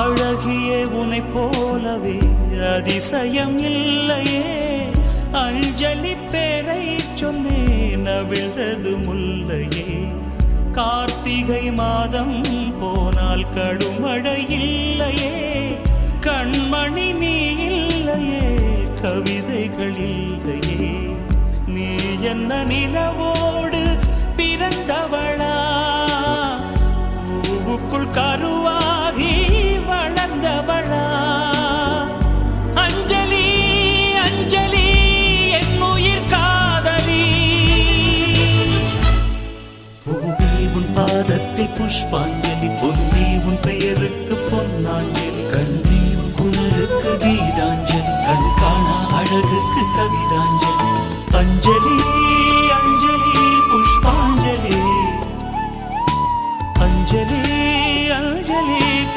அழகிய உனை போலவே அதிசயம் இல்லையே. அஞ்சலி பேரை சொன்னேன் அவிழ்ந்தது முல்லையே. கார்த்திகை மாதம் போனால் கடுமழை இல்லையே. கண்மணி நீ இல்லையே, கவிதைகள் இல்லையே. நீ என்ன நிலவோடு பிறந்தவளா, பூவுக்குள் கருவாகி வளர்ந்தவளா? அஞ்சலி அஞ்சலி என் உயிர் காதலி. பூவே உன் பாதத்தில் புஷ்பாஞ்சலி.